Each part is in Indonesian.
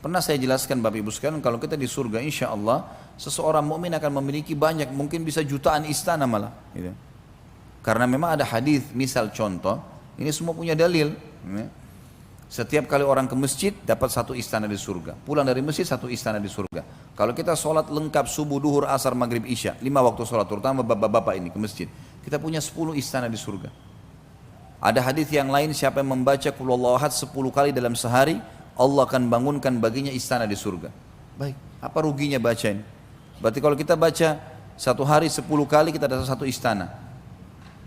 Pernah saya jelaskan Bapak Ibu sekalian, kalau kita di surga insya Allah seseorang mukmin akan memiliki banyak, mungkin bisa jutaan istana malah gitu. Karena memang ada hadis, misal contoh, ini semua punya dalil ya. Setiap kali orang ke masjid dapat satu istana di surga, pulang dari masjid satu istana di surga. Kalau kita sholat lengkap subuh, duhur, asar, maghrib, isya, 5 waktu sholat, terutama bapak-bapak ini ke masjid, kita punya 10 istana di surga. Ada hadis yang lain, siapa yang membaca Qul Huwallahu Ahad 10 kali dalam sehari, Allah akan bangunkan baginya istana di surga. Baik, apa ruginya baca ini? Berarti kalau kita baca satu hari 10 kali kita ada satu istana.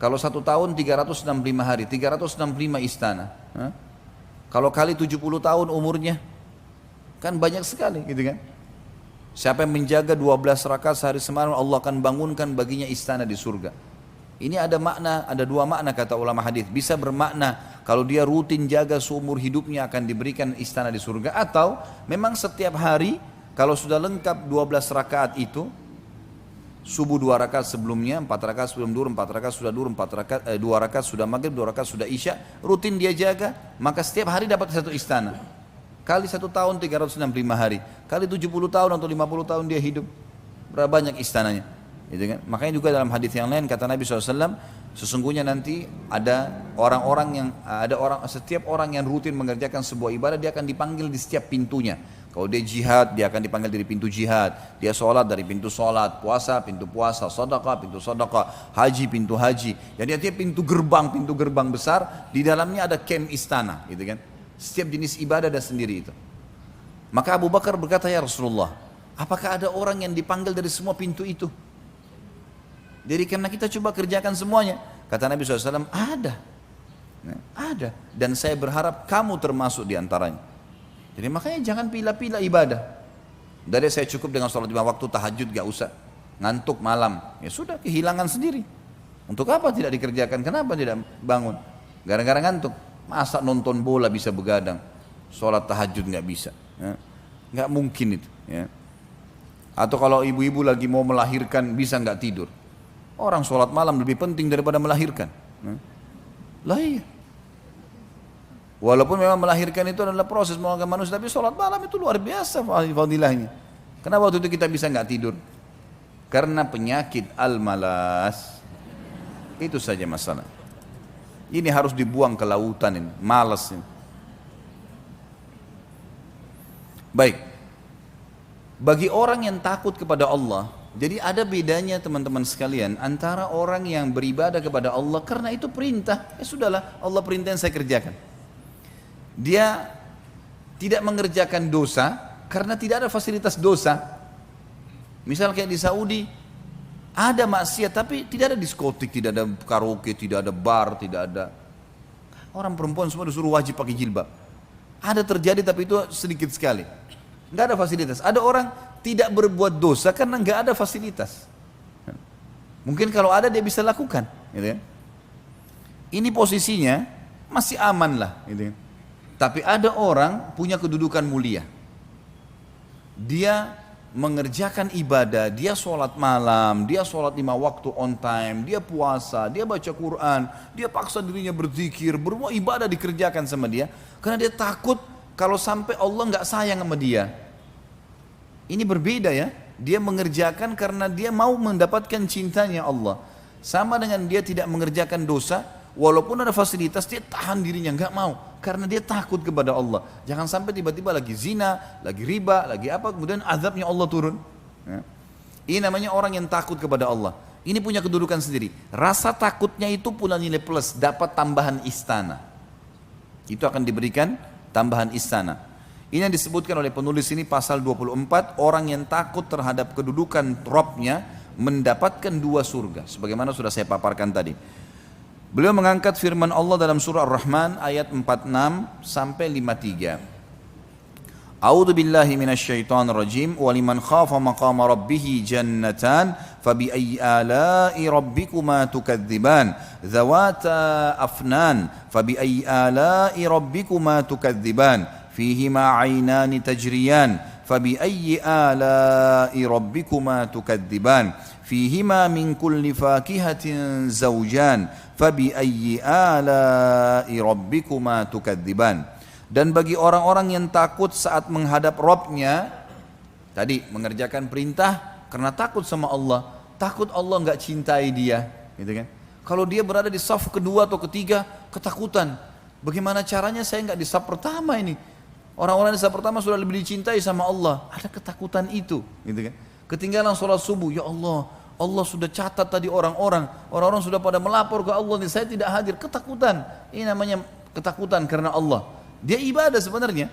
Kalau satu tahun 365 hari, 365 istana. Kalau kali 70 tahun umurnya, kan banyak sekali gitu kan. Siapa yang menjaga 12 rakaat sehari semalam, Allah akan bangunkan baginya istana di surga. Ini ada makna, ada dua makna kata ulama hadis. Bisa bermakna kalau dia rutin jaga seumur hidupnya akan diberikan istana di surga, atau memang setiap hari kalau sudah lengkap 12 rakaat itu, subuh 2 rakaat sebelumnya, 4 rakaat sebelum duhur, 4 rakaat sudah duhur, 2 rakaat sudah maghrib, 2 rakaat sudah isya, rutin dia jaga, maka setiap hari dapat satu istana. Kali 1 tahun 365 hari, kali 70 tahun atau 50 tahun dia hidup, berapa banyak istananya? Gitu kan? Makanya juga dalam hadis yang lain kata Nabi SAW, sesungguhnya nanti ada setiap orang yang rutin mengerjakan sebuah ibadah, dia akan dipanggil di setiap pintunya. Kalau dia jihad, dia akan dipanggil dari pintu jihad. Dia sholat dari pintu sholat, puasa, pintu puasa, sedekah, pintu sedekah, haji, pintu haji. Jadi artinya pintu gerbang besar, di dalamnya ada kem istana, gitu kan. Setiap jenis ibadah ada sendiri itu. Maka Abu Bakar berkata, ya Rasulullah, apakah ada orang yang dipanggil dari semua pintu itu? Jadi karena kita coba kerjakan semuanya. Kata Nabi SAW, ada. Ada. Dan saya berharap kamu termasuk diantaranya. Jadi makanya jangan pilih-pilih ibadah. Dari saya cukup dengan sholat 5 waktu, tahajud gak usah. Ngantuk malam, ya sudah kehilangan sendiri. Untuk apa tidak dikerjakan? Kenapa tidak bangun? Gara-gara ngantuk. Masa nonton bola bisa begadang, sholat tahajud gak bisa? Ya. Gak mungkin itu. Ya. Atau kalau ibu-ibu lagi mau melahirkan bisa gak tidur? Orang sholat malam lebih penting daripada melahirkan. Ya. Lah iya. Walaupun memang melahirkan itu adalah proses mengangkat manusia, tapi sholat malam itu luar biasa fadilahnya. Kenapa waktu itu kita bisa nggak tidur? Karena penyakit al-malas. Itu saja masalah. Ini harus dibuang ke lautan ini, malas ini. Baik. Bagi orang yang takut kepada Allah, jadi ada bedanya teman-teman sekalian antara orang yang beribadah kepada Allah karena itu perintah, ya sudahlah Allah perintah yang saya kerjakan. Dia tidak mengerjakan dosa karena tidak ada fasilitas dosa. Misal kayak di Saudi ada maksiat tapi tidak ada diskotik, tidak ada karaoke, tidak ada bar, tidak ada. Orang perempuan semua disuruh wajib pakai jilbab. Ada terjadi tapi itu sedikit sekali. Nggak ada fasilitas. Ada orang tidak berbuat dosa karena nggak ada fasilitas. Mungkin kalau ada dia bisa lakukan, gitu ya. Ini posisinya masih aman lah, gitu ya. Tapi ada orang punya kedudukan mulia. Dia mengerjakan ibadah, dia sholat malam, dia sholat 5 waktu on time, dia puasa, dia baca Quran, dia paksa dirinya berzikir, berbuat ibadah dikerjakan sama dia. Karena dia takut kalau sampai Allah nggak sayang sama dia. Ini berbeda ya. Dia mengerjakan karena dia mau mendapatkan cintanya Allah. Sama dengan dia tidak mengerjakan dosa, walaupun ada fasilitas dia tahan dirinya, nggak mau. Karena dia takut kepada Allah. Jangan sampai tiba-tiba lagi zina, lagi riba, lagi apa, kemudian azabnya Allah turun. Ya. Ini namanya orang yang takut kepada Allah. Ini punya kedudukan sendiri. Rasa takutnya itu pula nilai plus, dapat tambahan istana. Itu akan diberikan tambahan istana. Ini yang disebutkan oleh penulis ini pasal 24, orang yang takut terhadap kedudukan Rabbnya mendapatkan 2 surga. Sebagaimana sudah saya paparkan tadi. Beliau mengangkat firman Allah dalam surah Ar-Rahman ayat 46 sampai 53. A'udzu billahi minasyaitonir rajim wa liman khafa maqama rabbih jannatan fabi ayyi ala'i rabbikuma tukadziban dzawata afnan fabi ayyi ala'i rabbikuma tukadziban fihima 'ainani tajriyan fabi ayyi ala'i rabbikuma tukadziban fihima min kulli fakihatin zawjan fabi ayyi ala'i rabbikuma tukadziban. Dan bagi orang-orang yang takut saat menghadap Robnya, tadi mengerjakan perintah karena takut sama Allah, takut Allah nggak cintai dia, gitu kan? Kalau dia berada di saf kedua atau ketiga, ketakutan. Bagaimana caranya saya nggak di saf pertama ini? Orang-orang di saf pertama sudah lebih dicintai sama Allah. Ada ketakutan itu, gitu kan? Ketinggalan sholat subuh, ya Allah, Allah sudah catat tadi orang-orang sudah pada melapor ke Allah nih, saya tidak hadir, ketakutan. Ini namanya ketakutan karena Allah. Dia ibadah sebenarnya.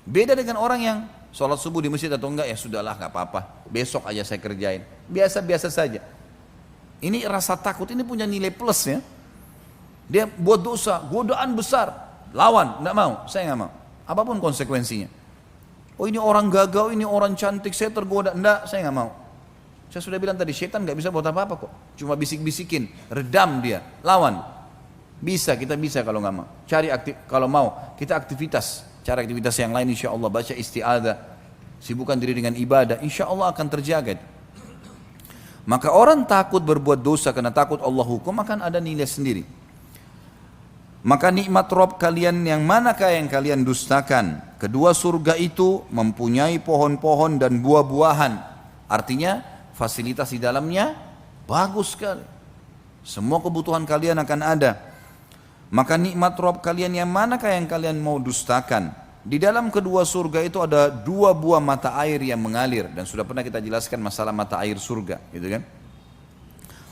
Beda dengan orang yang sholat subuh di masjid atau enggak, ya sudahlah nggak apa-apa, besok aja saya kerjain, biasa-biasa saja. Ini rasa takut ini punya nilai plus ya. Dia buat dosa, godaan besar, lawan, enggak mau, saya nggak mau. Apapun konsekuensinya. Oh ini orang gagal, ini orang cantik, saya tergoda, enggak, saya nggak mau. Saya sudah bilang tadi, setan nggak bisa buat apa-apa kok, cuma bisik-bisikin, redam dia, lawan. Bisa, kita bisa kalau nggak mau. Kalau mau, kita aktivitas, cari aktivitas yang lain, insya Allah baca isti'adzah, sibukkan diri dengan ibadah, insya Allah akan terjaga. Maka orang takut berbuat dosa karena takut Allah hukum akan ada nilai sendiri. Maka nikmat Rob kalian yang manakah yang kalian dustakan? Kedua surga itu mempunyai pohon-pohon dan buah-buahan. Artinya fasilitas di dalamnya bagus sekali. Semua kebutuhan kalian akan ada. Maka nikmat Rob kalian yang manakah yang kalian mau dustakan? Di dalam kedua surga itu ada 2 buah mata air yang mengalir. Dan sudah pernah kita jelaskan masalah mata air surga, gitu kan?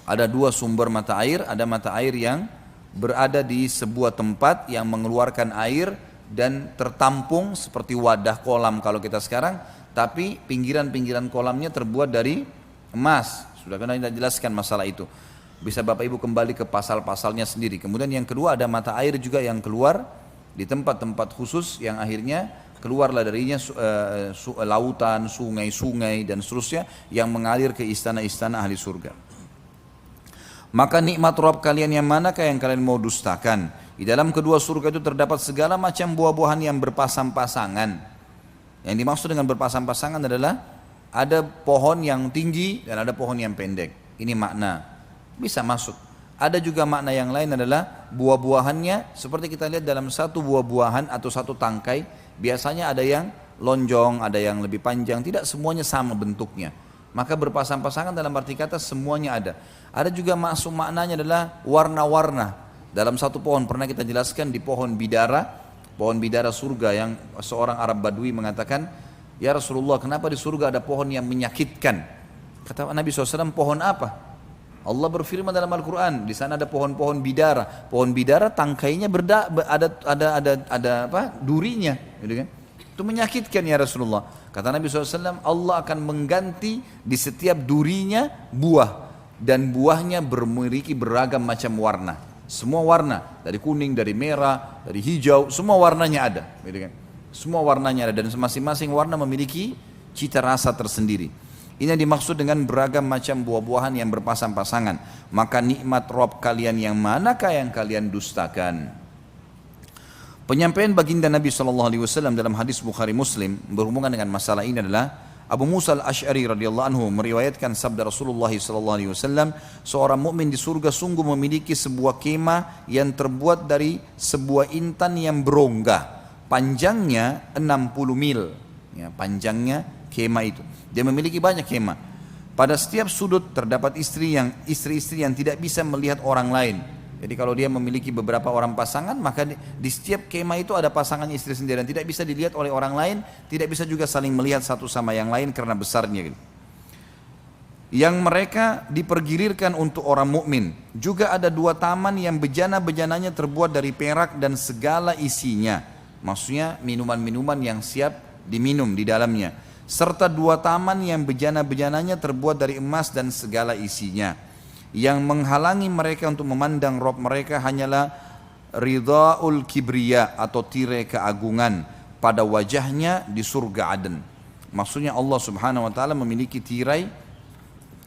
Ada 2 sumber mata air, ada mata air yang berada di sebuah tempat yang mengeluarkan air dan tertampung seperti wadah kolam kalau kita sekarang, tapi pinggiran-pinggiran kolamnya terbuat dari emas. Sudah pernah kita jelaskan masalah itu. Bisa Bapak Ibu kembali ke pasal-pasalnya sendiri. Kemudian yang kedua ada mata air juga yang keluar di tempat-tempat khusus yang akhirnya keluarlah darinya lautan, sungai-sungai dan seterusnya yang mengalir ke istana-istana ahli surga. Maka nikmat Rabb kalian yang manakah yang kalian mau dustakan? Di dalam kedua surga itu terdapat segala macam buah-buahan yang berpasang-pasangan. Yang dimaksud dengan berpasang-pasangan adalah ada pohon yang tinggi dan ada pohon yang pendek. Ini makna, bisa masuk. Ada juga makna yang lain adalah buah-buahannya seperti kita lihat dalam satu buah-buahan atau satu tangkai. Biasanya ada yang lonjong, ada yang lebih panjang, tidak semuanya sama bentuknya. Maka berpasang-pasangan dalam arti kata semuanya ada. Ada juga masuk maknanya adalah warna-warna. Dalam satu pohon pernah kita jelaskan di pohon bidara surga yang seorang Arab Badui mengatakan, ya Rasulullah kenapa di surga ada pohon yang menyakitkan? Kata Nabi SAW, pohon apa? Allah berfirman dalam Al-Quran, di sana ada pohon-pohon bidara. Pohon bidara tangkainya ada durinya, gitu kan? Itu menyakitkan ya Rasulullah. Kata Nabi SAW, Allah akan mengganti di setiap durinya buah. Dan buahnya memiliki beragam macam warna. Semua warna, dari kuning, dari merah, dari hijau, semua warnanya ada. Gitu kan? Semua warnanya ada dan masing-masing warna memiliki cita rasa tersendiri. Ini yang dimaksud dengan beragam macam buah-buahan yang berpasang-pasangan. Maka nikmat Rabb kalian yang manakah yang kalian dustakan? Penyampaian baginda Nabi SAW dalam hadis Bukhari Muslim berhubungan dengan masalah ini adalah Abu Musa al-Ash'ari radhiyallahu anhu meriwayatkan sabda Rasulullah SAW, seorang mukmin di surga sungguh memiliki sebuah kemah yang terbuat dari sebuah intan yang berongga, panjangnya 60 mil, ya, panjangnya kemah itu. Dia memiliki banyak kemah. Pada setiap sudut terdapat istri-istri yang tidak bisa melihat orang lain. Jadi kalau dia memiliki beberapa orang pasangan, maka di setiap kemah itu ada pasangan istri sendiri dan tidak bisa dilihat oleh orang lain, tidak bisa juga saling melihat satu sama yang lain karena besarnya. Yang mereka dipergilirkan untuk orang mukmin. Juga ada 2 taman yang bejana-bejananya terbuat dari perak dan segala isinya. Maksudnya minuman-minuman yang siap diminum di dalamnya. Serta 2 taman yang bejana-bejananya terbuat dari emas dan segala isinya. Yang menghalangi mereka untuk memandang Rabb mereka hanyalah ridhaul kibriya atau tirai keagungan pada wajahnya di surga Aden. Maksudnya Allah Subhanahu wa taala memiliki tirai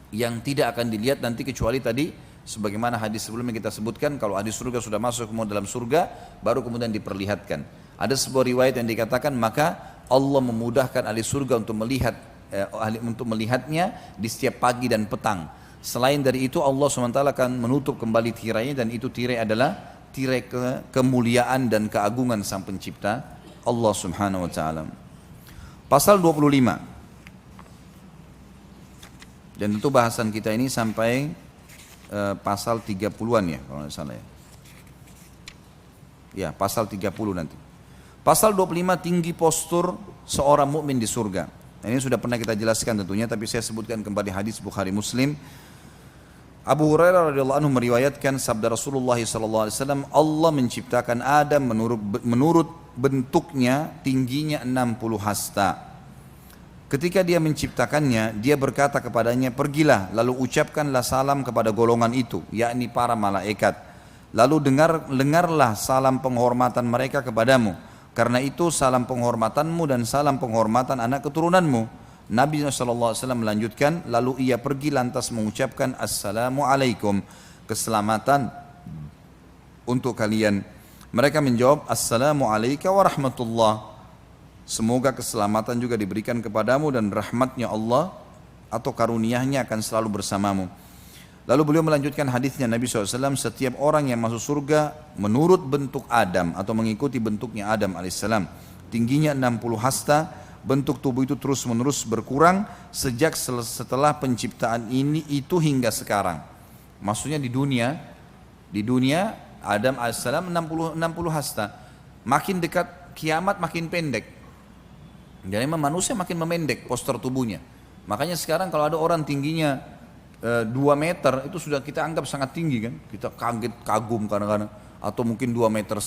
yang tidak akan dilihat nanti kecuali tadi sebagaimana hadis sebelumnya kita sebutkan, kalau ahli surga sudah masuk kemudian dalam surga baru kemudian diperlihatkan. Ada sebuah riwayat yang dikatakan maka Allah memudahkan ahli surga untuk melihatnya di setiap pagi dan petang. Selain dari itu Allah SWT akan menutup kembali tirainya dan itu tirai adalah tirai kemuliaan dan keagungan Sang Pencipta Allah Subhanahu wa taala. Pasal 25. Dan tentu bahasan kita ini sampai pasal 30-an ya kalau tidak salah ya. Ya, pasal 30 nanti. Pasal 25 tinggi postur seorang mukmin di surga. Ini sudah pernah kita jelaskan tentunya, tapi saya sebutkan kembali hadis Bukhari Muslim. Abu Hurairah radhiyallahu anhu meriwayatkan sabda Rasulullah sallallahu alaihi wasallam, Allah menciptakan Adam menurut bentuknya tingginya 60 hasta. Ketika dia menciptakannya, dia berkata kepadanya, pergilah lalu ucapkanlah salam kepada golongan itu, yakni para malaikat. Lalu dengarlah salam penghormatan mereka kepadamu. Karena itu salam penghormatanmu dan salam penghormatan anak keturunanmu. Nabi SAW melanjutkan, lalu ia pergi lantas mengucapkan Assalamualaikum, keselamatan untuk kalian. Mereka menjawab, Assalamualaikum warahmatullah. Semoga keselamatan juga diberikan kepadamu dan rahmatnya Allah atau karunia-Nya akan selalu bersamamu. Lalu beliau melanjutkan hadisnya Nabi SAW, setiap orang yang masuk surga menurut bentuk Adam atau mengikuti bentuknya Adam alaihissalam, tingginya 60 hasta, bentuk tubuh itu terus menerus berkurang sejak setelah penciptaan ini itu hingga sekarang. Maksudnya di dunia Adam alaihissalam 60 hasta, makin dekat kiamat makin pendek. Jadi memang manusia makin memendek postur tubuhnya. Makanya sekarang kalau ada orang tingginya 2 meter itu sudah kita anggap sangat tinggi kan, kita kaget kagum kadang-kadang, atau mungkin 2,5 meter.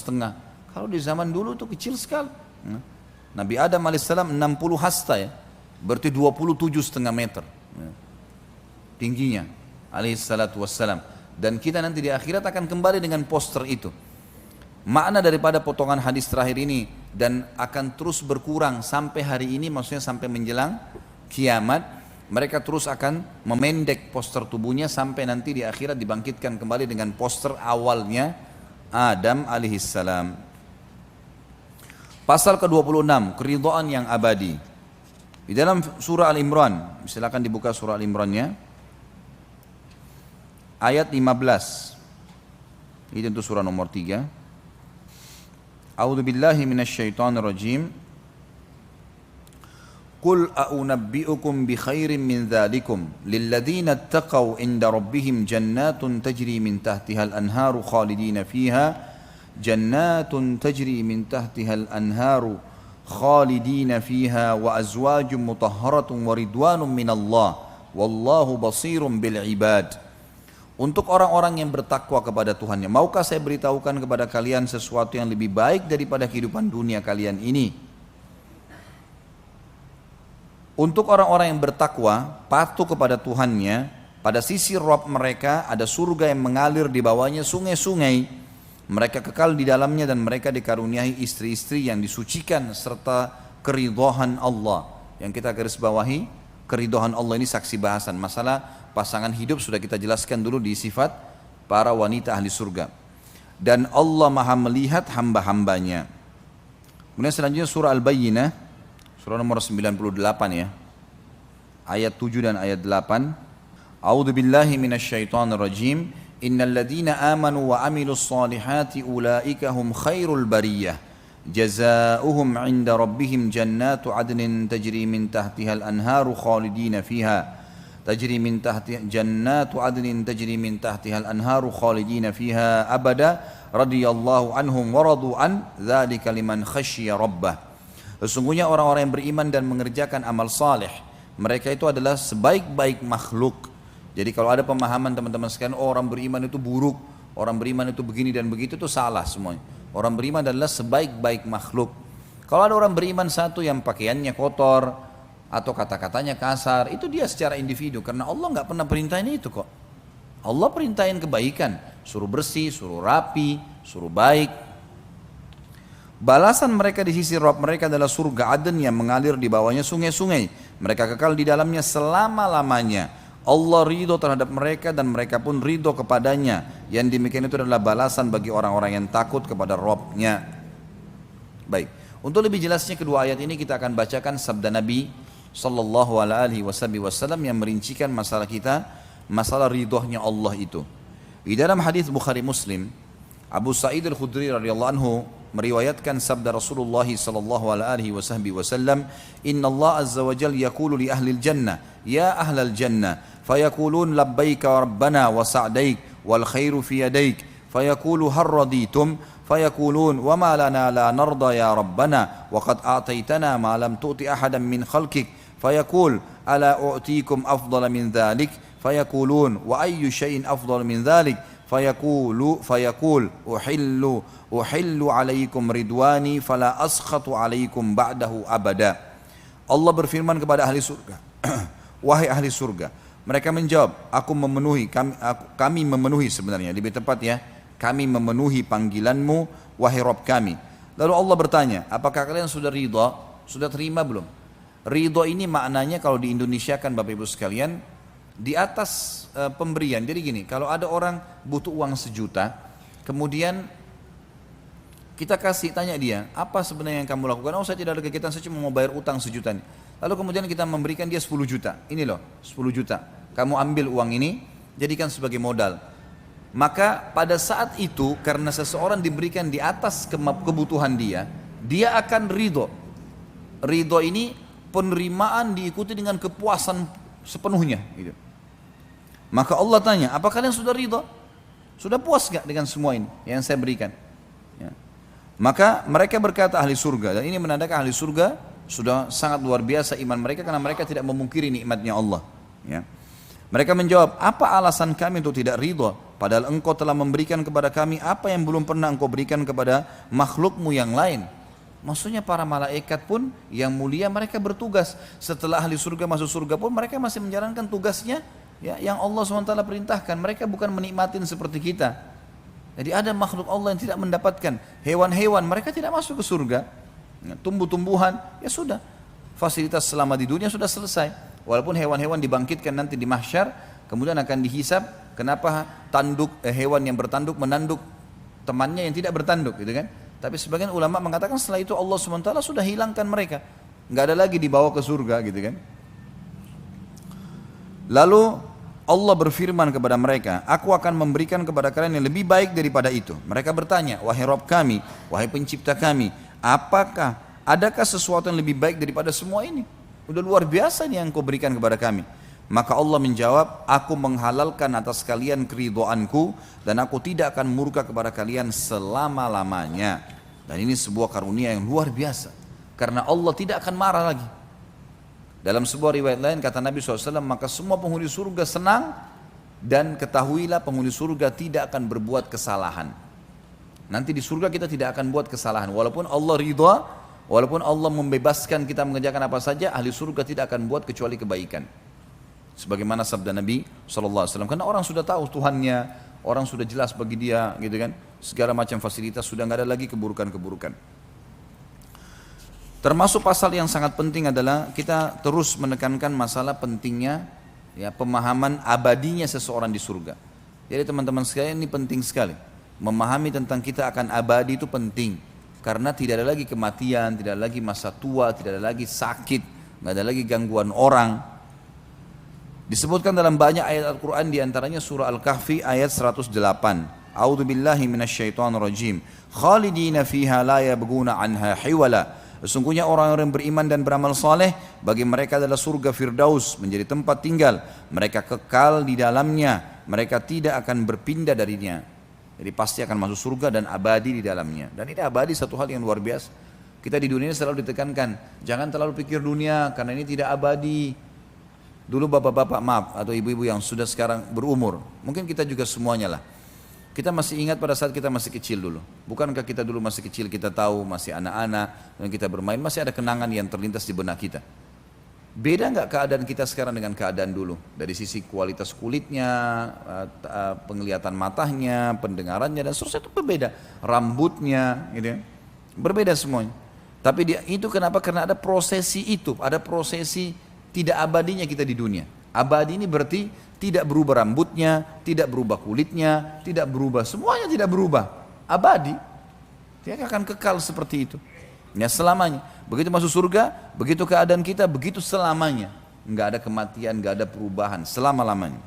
Kalau di zaman dulu itu kecil sekali. Nabi Adam alaihissalam 60 hasta ya, berarti 27,5 meter tingginya alaihissalatu wassalam. Dan kita nanti di akhirat akan kembali dengan poster itu. Makna daripada potongan hadis terakhir ini, dan akan terus berkurang sampai hari ini, maksudnya sampai menjelang kiamat. Mereka terus akan memendek poster tubuhnya sampai nanti di akhirat dibangkitkan kembali dengan poster awalnya Adam alaihissalam. Pasal ke-26, keridhaan yang abadi. Di dalam surah Al-Imran, silakan dibuka surah Al-Imran-nya. Ayat 15. Ini tentu surah nomor 3. A'udzu billahi minasyaitonir rajim. Qul a'unabbi'ukum bi khairin min dzalikum lilladzina ittaqaw 'inda rabbihim jannatun tajri min tahtiha al-anharu khalidina fiha jannatun tajri min tahtiha al-anharu khalidina fiha wa azwajun mutahharatun wa ridwanun minallah wallahu basirun bil ibad. Untuk orang-orang yang bertakwa kepada Tuhannya, maukah saya beritahukan kepada kalian sesuatu yang lebih baik daripada kehidupan dunia kalian ini? Untuk orang-orang yang bertakwa, patuh kepada Tuhannya, pada sisi Rabb mereka ada surga yang mengalir di bawahnya sungai-sungai. Mereka kekal di dalamnya dan mereka dikaruniai istri-istri yang disucikan serta keridhaan Allah. Yang kita garis bawahi, keridhaan Allah ini saksi bahasan. Masalah pasangan hidup sudah kita jelaskan dulu di sifat para wanita ahli surga. Dan Allah maha melihat hamba-hambanya. Kemudian selanjutnya surah Al-Bayyinah. Surah nomor 98 ya. Ayat 7 dan ayat 8. A'udzu billahi minasyaitonir rajim. Innal ladzina amanu wa amilus solihati ulaika hum khairul bariyah. Jazaohum 'inda rabbihim jannatu 'adnin tajri min tahtiha al-anharu khalidina fiha. Tajri min tahtiha jannatu 'adnin tajri min tahtiha al-anharu khalidina fiha abada radhiyallahu anhum wa radu an dzalika liman khasyiya rabbah. Sesungguhnya orang-orang yang beriman dan mengerjakan amal saleh, mereka itu adalah sebaik-baik makhluk. Jadi kalau ada pemahaman teman-teman sekalian, oh, orang beriman itu buruk, orang beriman itu begini dan begitu, itu salah semuanya. Orang beriman adalah sebaik-baik makhluk. Kalau ada orang beriman satu yang pakaiannya kotor atau kata-katanya kasar, itu dia secara individu, karena Allah nggak pernah perintahin itu kok. Allah perintahin kebaikan, suruh bersih, suruh rapi, suruh baik. Balasan mereka di sisi Rabb mereka adalah surga Aden yang mengalir di bawahnya sungai-sungai. Mereka kekal di dalamnya selama-lamanya. Allah ridho terhadap mereka dan mereka pun ridho kepadanya. Yang demikian itu adalah balasan bagi orang-orang yang takut kepada Rabb-nya. Baik, untuk lebih jelasnya kedua ayat ini kita akan bacakan sabda Nabi sallallahu alaihi wasallam yang merincikan masalah kita, masalah ridhonya Allah itu. Di dalam hadis Bukhari Muslim, Abu Sa'id Al-Khudri radhiyallahu anhu meriwayatkan sabda Rasulullah sallallahu alaihi wasallam, "Inna Allah azza wa jalla yaqulu li ahli al-jannah, ya ahlal jannah, fayaqulun labbaika rabbana wa sa'daik wal khairu fi yadaik, fayaqulu hal raditum, fayaqulun wa ma lana la narda ya rabbana wa qad a'taytana ma lam tu'ti ahadan min khalqik, fayaqul ala u'tikum afdala min dhalik, fayaqulun wa ayyu syai'in afdal min dhalik, fayaqul uhillu alaikum ridwani fala askhatu alaikum ba'dahu abada." Allah berfirman kepada ahli surga, "Wahai ahli surga." Mereka menjawab, kami memenuhi, sebenarnya lebih tepat ya, kami memenuhi panggilanmu wahai Rabb kami. Lalu Allah bertanya, apakah kalian sudah ridha? Sudah terima belum? Ridha ini maknanya kalau di Indonesia kan Bapak Ibu sekalian, di atas pemberian. Jadi gini, kalau ada orang butuh uang 1 juta, kemudian kita tanya dia, apa sebenarnya yang kamu lakukan? Oh, saya tidak ada kegiatan, saya cuma mau bayar utang 1 juta. Lalu kemudian kita memberikan dia 10 juta. Ini loh, 10 juta. Kamu ambil uang ini, jadikan sebagai modal. Maka pada saat itu, karena seseorang diberikan di atas kebutuhan dia akan ridho. Ridho ini penerimaan diikuti dengan kepuasan sepenuhnya. Gitu. Maka Allah tanya, apa kalian sudah ridho? Sudah puas gak dengan semua ini yang saya berikan? Ya. Maka mereka berkata ahli surga, dan ini menandakan ahli surga sudah sangat luar biasa iman mereka, karena mereka tidak memungkiri nikmatnya Allah. Ya. Mereka menjawab, apa alasan kami untuk tidak ridho? Padahal engkau telah memberikan kepada kami apa yang belum pernah engkau berikan kepada makhlukmu yang lain. Maksudnya para malaikat pun yang mulia mereka bertugas. Setelah ahli surga masuk surga pun mereka masih menjalankan tugasnya ya, yang Allah SWT perintahkan. Mereka bukan menikmatin seperti kita. Jadi ada makhluk Allah yang tidak mendapatkan. Hewan-hewan mereka tidak masuk ke surga. Ya, tumbuh-tumbuhan ya sudah. Fasilitas selama di dunia sudah selesai. Walaupun hewan-hewan dibangkitkan nanti di mahsyar, kemudian akan dihisab. Kenapa hewan yang bertanduk menanduk temannya yang tidak bertanduk, gitu kan? Tapi sebagian ulama mengatakan setelah itu Allah SWT sudah hilangkan mereka, nggak ada lagi dibawa ke surga, gitu kan? Lalu Allah berfirman kepada mereka, aku akan memberikan kepada kalian yang lebih baik daripada itu. Mereka bertanya, wahai Rabb kami, wahai pencipta kami, adakah sesuatu yang lebih baik daripada semua ini? Udah luar biasa nih yang kau berikan kepada kami. Maka Allah menjawab, aku menghalalkan atas kalian keridhaanku dan aku tidak akan murka kepada kalian selama-lamanya. Dan ini sebuah karunia yang luar biasa, karena Allah tidak akan marah lagi. Dalam sebuah riwayat lain kata Nabi SAW, maka semua penghuni surga senang, dan ketahuilah penghuni surga tidak akan berbuat kesalahan. Nanti di surga kita tidak akan buat kesalahan, walaupun Allah ridha, walaupun Allah membebaskan kita mengerjakan apa saja, ahli surga tidak akan buat kecuali kebaikan. Sebagaimana sabda Nabi SAW, karena orang sudah tahu Tuhannya, orang sudah jelas bagi dia, gitu kan, segala macam fasilitas, sudah nggak ada lagi keburukan-keburukan. Termasuk pasal yang sangat penting adalah kita terus menekankan masalah pentingnya ya, pemahaman abadinya seseorang di surga. Jadi teman-teman sekalian, ini penting sekali. Memahami tentang kita akan abadi itu penting, karena tidak ada lagi kematian, tidak ada lagi masa tua, tidak ada lagi sakit, nggak ada lagi gangguan orang. Disebutkan dalam banyak ayat Al-Quran, diantaranya surah Al-Kahfi ayat 108. A'udzu billahi minasyaitonir rajim. Khalidina fiha la yabghuna anha hiwala. Sesungguhnya orang-orang beriman dan beramal saleh, bagi mereka adalah surga Firdaus menjadi tempat tinggal. Mereka kekal di dalamnya, mereka tidak akan berpindah darinya. Jadi pasti akan masuk surga dan abadi di dalamnya. Dan ini abadi satu hal yang luar biasa. Kita di dunia selalu ditekankan, jangan terlalu pikir dunia karena ini tidak abadi. Dulu bapak-bapak maaf, atau ibu-ibu yang sudah sekarang berumur, mungkin kita juga semuanya lah, kita masih ingat pada saat kita masih kecil dulu. Bukankah kita dulu masih kecil, kita tahu masih anak-anak, dan kita bermain, masih ada kenangan yang terlintas di benak kita. Beda nggak keadaan kita sekarang dengan keadaan dulu? Dari sisi kualitas kulitnya, penglihatan matanya, pendengarannya, dan seterusnya itu berbeda. Rambutnya, gitu ya, berbeda semuanya. Tapi itu kenapa? Karena ada prosesi itu, ada prosesi tidak abadinya kita di dunia. Abadi ini berarti tidak berubah rambutnya, tidak berubah kulitnya, tidak berubah, semuanya tidak berubah. Abadi, dia akan kekal seperti itu. Ya selamanya. Begitu masuk surga, begitu keadaan kita, begitu selamanya. Enggak ada kematian, enggak ada perubahan, selama-lamanya.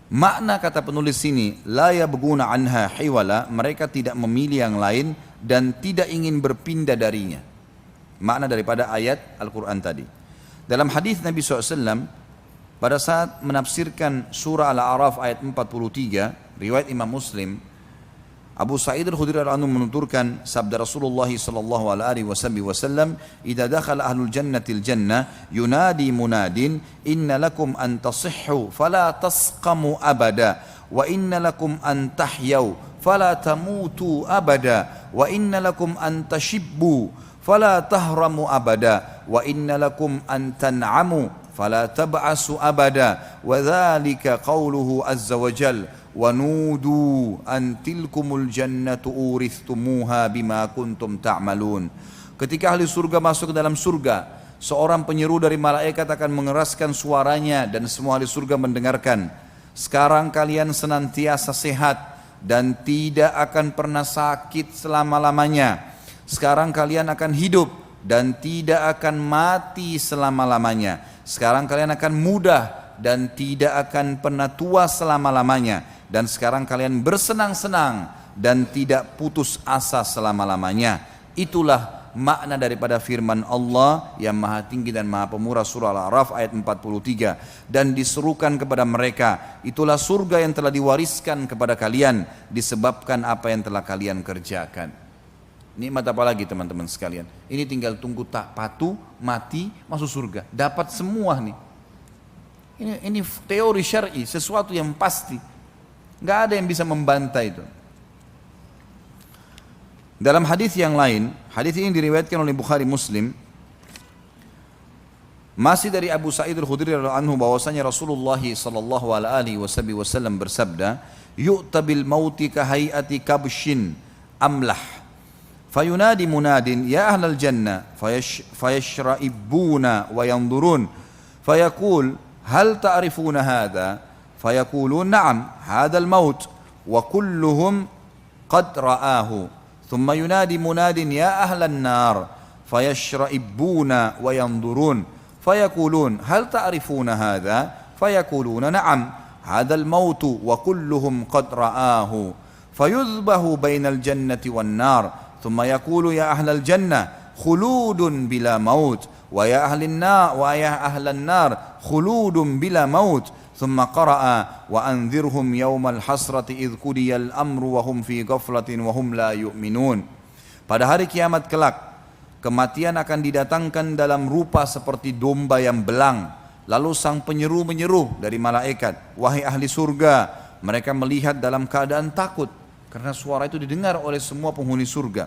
Makna kata penulis sini, la yabghuna anha hiwala, mereka tidak memilih yang lain dan tidak ingin berpindah darinya. Makna daripada ayat Al-Quran tadi. Dalam hadis Nabi SAW, pada saat menafsirkan surah Al-A'raf ayat 43, riwayat Imam Muslim, Abu Sa'id Al-Khudri radhiyallahu anhu menuturkan sabda Rasulullah sallallahu alaihi wasallam, "Idza dakhala ahlul jannatil jannah yunadi munadin inna lakum an tasihhu fala tasqamu abada wa inna lakum an tahyau fala tamutu abada wa inna lakum an tashibbu fala tahramu abada wa inna lakum an tan'amu fala tab'asu abada wa dzalika qauluhu azza wa jalla wa nudu an tilkumul jannatu uristumuha bima kuntum ta'malun." Ketika ahli surga masuk ke dalam surga, seorang penyeru dari malaikat akan mengeraskan suaranya dan semua ahli surga mendengarkan. Sekarang kalian senantiasa sehat dan tidak akan pernah sakit selama-lamanya. Sekarang kalian akan hidup dan tidak akan mati selama-lamanya. Sekarang kalian akan muda dan tidak akan pernah tua selama-lamanya. Dan sekarang kalian bersenang-senang dan tidak putus asa selama-lamanya. Itulah makna daripada firman Allah yang maha tinggi dan maha pemurah, surah Al-A'raf ayat 43. Dan diserukan kepada mereka, itulah surga yang telah diwariskan kepada kalian disebabkan apa yang telah kalian kerjakan. Nikmat apa lagi teman-teman sekalian? Ini tinggal tunggu tak patuh, mati, masuk surga. Dapat semua nih. Ini teori syar'i, sesuatu yang pasti. Gak ada yang bisa membantah itu. Dalam hadis yang lain, hadis ini diriwayatkan oleh Bukhari Muslim, masih dari Abu Sa'id Al-Khudri radhiyallahu anhu, bahwasanya Rasulullah sallallahu alaihi wasallam bersabda, "Yu'ta bil mauti ka hay'ati kabshin amlah, fayunadi munadin ya ahlal jannah fayashra'ibuna wa yanzurun, fayaqul hal ta'rifuna hadha?" فيقولون نعم هذا الموت وكلهم قد رآه ثم ينادي مناد يا أهل النار فيشرئبون وينظرون فيقولون هل تعرفون هذا فيقولون نعم هذا الموت وكلهم قد رآه فيذبح بين الجنة والنار ثم يقول يا أهل الجنة خلود بلا موت ويا أهل النار خلود بلا موت ثم قرأ وأنذرهم يوم الحسرة إذ قضي الأمر وهم في غفلة وهم لا يؤمنون. Pada hari kiamat kelak, kematian akan didatangkan dalam rupa seperti domba yang belang. Lalu sang penyeru menyeru dari malaikat, "Wahai ahli surga." Mereka melihat dalam keadaan takut karena suara itu didengar oleh semua penghuni surga.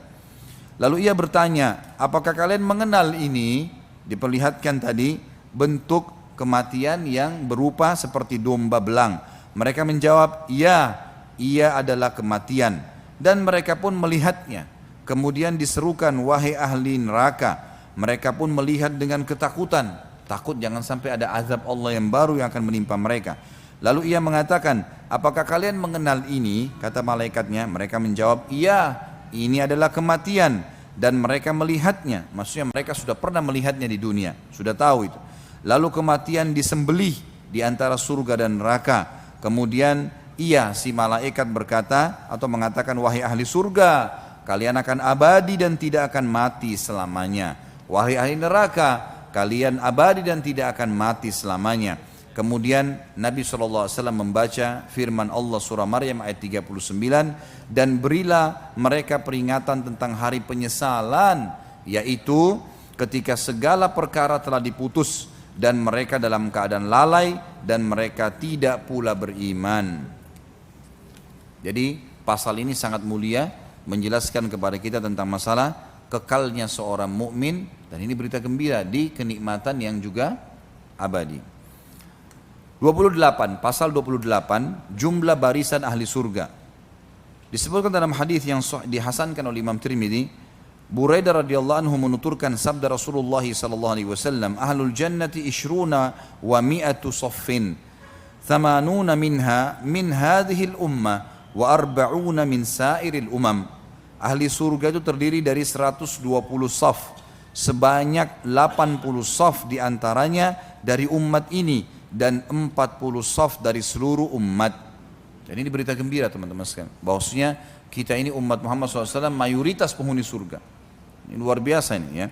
Lalu ia bertanya, "Apakah kalian mengenal ini?" Diperlihatkan tadi bentuk kematian yang berupa seperti domba belang. Mereka menjawab, "Ya, ia adalah kematian." Dan mereka pun melihatnya. Kemudian diserukan, "Wahai ahli neraka." Mereka pun melihat dengan ketakutan. Takut jangan sampai ada azab Allah yang baru yang akan menimpa mereka. Lalu ia mengatakan, "Apakah kalian mengenal ini?" Kata malaikatnya. Mereka menjawab, "Iya, ini adalah kematian." Dan mereka melihatnya. Maksudnya mereka sudah pernah melihatnya di dunia. Sudah tahu itu. Lalu kematian disembelih di antara surga dan neraka. Kemudian si malaikat berkata atau mengatakan, "Wahai ahli surga, kalian akan abadi dan tidak akan mati selamanya. Wahai ahli neraka, kalian abadi dan tidak akan mati selamanya." Kemudian Nabi SAW membaca firman Allah surah Maryam ayat 39, "Dan berilah mereka peringatan tentang hari penyesalan, yaitu ketika segala perkara telah diputus dan mereka dalam keadaan lalai dan mereka tidak pula beriman." Jadi pasal ini sangat mulia, menjelaskan kepada kita tentang masalah kekalnya seorang mukmin, dan ini berita gembira di kenikmatan yang juga abadi. 28, pasal 28, jumlah barisan ahli surga. Disebutkan dalam hadis yang dihasankan oleh Imam Tirmidzi, Buraidah radhiyallahu anhu menuturkan sabda Rasulullah sallallahu alaihi wasallam, "Ahlul jannati ishruna wa mi'atu saffin, thamanuna minha min hadhihi al-ummah wa arba'una min sairil umam." Ahli surga itu terdiri dari 120 saf, sebanyak 80 saf diantaranya dari umat ini, dan 40 saf dari seluruh umat. Jadi ini berita gembira teman-teman sekalian. Bahwasanya kita ini umat Muhammad SAW mayoritas penghuni surga. Ini luar biasa ini ya.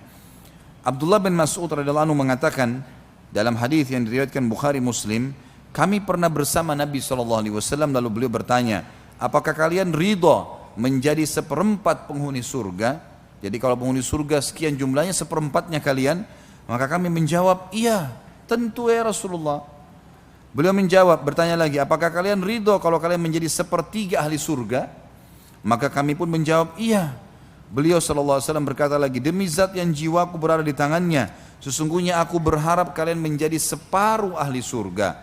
Abdullah bin Mas'ud radhiyallahu anhu mengatakan dalam hadis yang diriwayatkan Bukhari Muslim, kami pernah bersama Nabi SAW lalu beliau bertanya, apakah kalian ridha menjadi seperempat penghuni surga? Jadi kalau penghuni surga sekian jumlahnya seperempatnya kalian, maka kami menjawab, iya tentu ya Rasulullah. Beliau menjawab, bertanya lagi, apakah kalian ridho kalau kalian menjadi sepertiga ahli surga? Maka kami pun menjawab, iya. Beliau SAW berkata lagi, demi zat yang jiwaku berada di tangannya, sesungguhnya aku berharap kalian menjadi separuh ahli surga.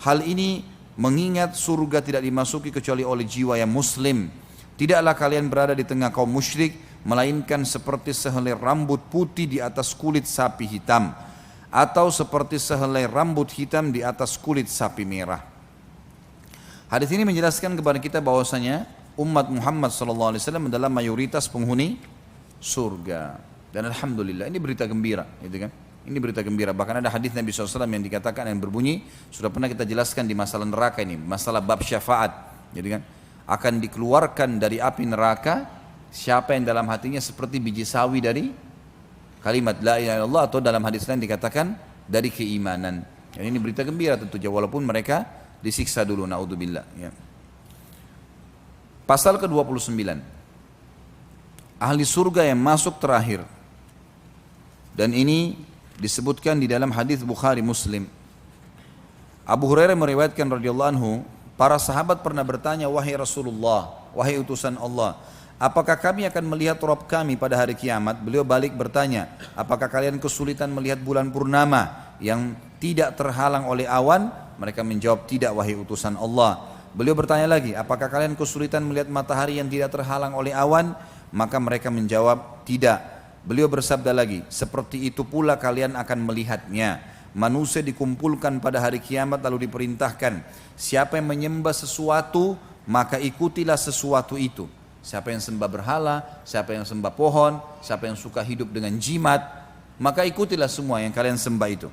Hal ini mengingat surga tidak dimasuki kecuali oleh jiwa yang muslim. Tidaklah kalian berada di tengah kaum musyrik, melainkan seperti sehelai rambut putih di atas kulit sapi hitam, atau seperti sehelai rambut hitam di atas kulit sapi merah. Hadis ini menjelaskan kepada kita bahwasanya umat Muhammad SAW adalah mayoritas penghuni surga. Dan alhamdulillah ini berita gembira, gitu kan? Ini berita gembira. Bahkan ada hadis Nabi SAW yang dikatakan yang berbunyi, sudah pernah kita jelaskan di masalah neraka ini, masalah bab syafaat. Jadi kan akan dikeluarkan dari api neraka siapa yang dalam hatinya seperti biji sawi dari kalimat la ilaha illallah, atau dalam hadis lain dikatakan dari keimanan. Dan ini berita gembira tentunya walaupun mereka disiksa dulu, naudzubillah ya. Pasal ke-29. Ahli surga yang masuk terakhir. Dan ini disebutkan di dalam hadis Bukhari Muslim. Abu Hurairah meriwayatkan radhiyallahu anhu, para sahabat pernah bertanya, wahai Rasulullah, wahai utusan Allah, apakah kami akan melihat Rabb kami pada hari kiamat? Beliau balik bertanya, apakah kalian kesulitan melihat bulan purnama yang tidak terhalang oleh awan? Mereka menjawab, tidak wahai utusan Allah. Beliau bertanya lagi, apakah kalian kesulitan melihat matahari yang tidak terhalang oleh awan? Maka mereka menjawab, tidak. Beliau bersabda lagi, seperti itu pula kalian akan melihatnya. Manusia dikumpulkan pada hari kiamat lalu diperintahkan, siapa yang menyembah sesuatu maka ikutilah sesuatu itu. Siapa yang sembah berhala, siapa yang sembah pohon, siapa yang suka hidup dengan jimat, maka ikutilah semua yang kalian sembah itu.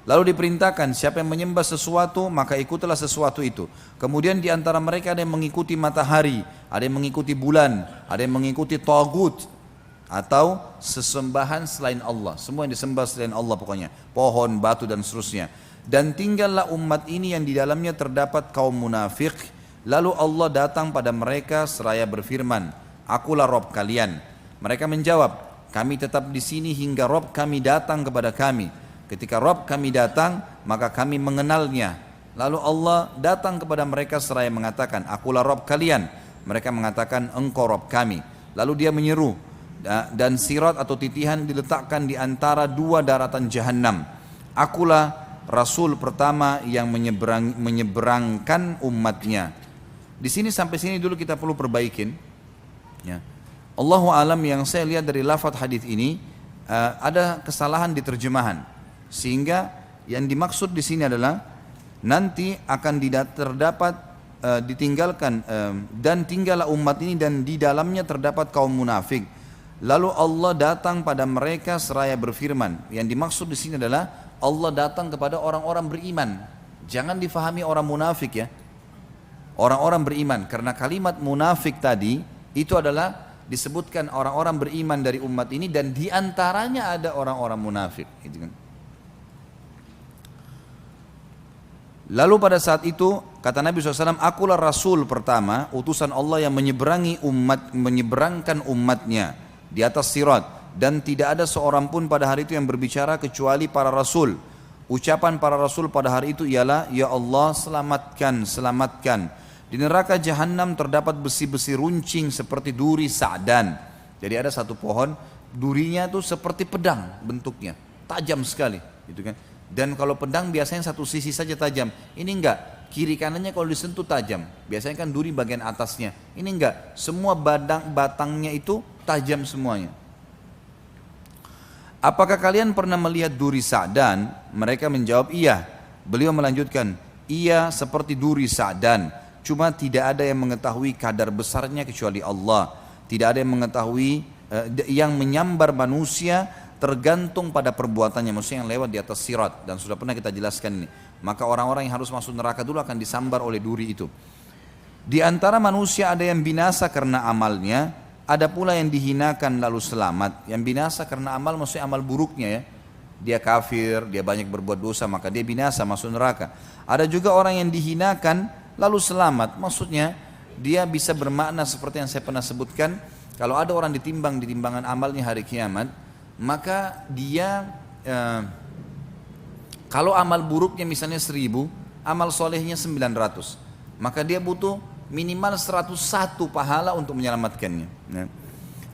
Lalu diperintahkan siapa yang menyembah sesuatu maka ikutilah sesuatu itu. Kemudian di antara mereka ada yang mengikuti matahari, ada yang mengikuti bulan, ada yang mengikuti tagut atau sesembahan selain Allah. Semua yang disembah selain Allah pokoknya, pohon, batu dan seterusnya. Dan tinggallah umat ini yang di dalamnya terdapat kaum munafik. Lalu Allah datang pada mereka seraya berfirman, akulah Rabb kalian. Mereka menjawab, kami tetap di sini hingga Rabb kami datang kepada kami. Ketika Rabb kami datang, maka kami mengenalnya. Lalu Allah datang kepada mereka seraya mengatakan, akulah Rabb kalian. Mereka mengatakan, engkau Rabb kami. Lalu dia menyeru, dan sirat atau titihan diletakkan di antara dua daratan jahanam. Akulah Rasul pertama yang menyeberangkan umatnya. Di sini sampai sini dulu kita perlu perbaikin. Ya. Allahu alam, yang saya lihat dari lafaz hadis ini ada kesalahan di terjemahan, sehingga yang dimaksud di sini adalah nanti akan terdapat ditinggalkan dan tinggallah umat ini dan di dalamnya terdapat kaum munafik. Lalu Allah datang pada mereka seraya berfirman. Yang dimaksud di sini adalah Allah datang kepada orang-orang beriman. Jangan difahami orang munafik ya. Orang-orang beriman, karena kalimat munafik tadi itu adalah disebutkan orang-orang beriman dari umat ini dan diantaranya ada orang-orang munafik. Gitu kan. Lalu pada saat itu kata Nabi SAW, akulah Rasul pertama, utusan Allah yang menyeberangkan umatnya di atas sirat, dan tidak ada seorang pun pada hari itu yang berbicara kecuali para Rasul. Ucapan para Rasul pada hari itu ialah, ya Allah selamatkan, selamatkan. Di neraka jahanam terdapat besi-besi runcing seperti duri sa'dan. Jadi ada satu pohon, durinya itu seperti pedang bentuknya, tajam sekali, gitu kan. Dan kalau pedang biasanya satu sisi saja tajam, ini enggak, kiri kanannya kalau disentuh tajam. Biasanya kan duri bagian atasnya, ini enggak, semua batangnya itu tajam semuanya. Apakah kalian pernah melihat duri sa'dan? Mereka menjawab iya. Beliau melanjutkan, iya seperti duri sa'dan, cuma tidak ada yang mengetahui kadar besarnya kecuali Allah. Tidak ada yang mengetahui yang menyambar manusia tergantung pada perbuatannya, maksudnya yang lewat di atas sirat, dan sudah pernah kita jelaskan ini. Maka orang-orang yang harus masuk neraka dulu akan disambar oleh duri itu. Di antara manusia ada yang binasa karena amalnya, ada pula yang dihinakan lalu selamat. Yang binasa karena amal maksudnya amal buruknya ya. Dia kafir, dia banyak berbuat dosa, maka dia binasa masuk neraka. Ada juga orang yang dihinakan lalu selamat, maksudnya dia bisa bermakna seperti yang saya pernah sebutkan. Kalau ada orang ditimbang di timbangan amalnya hari kiamat, maka dia kalau amal buruknya misalnya 1000, amal solehnya 900, maka dia butuh minimal 101 pahala untuk menyelamatkannya.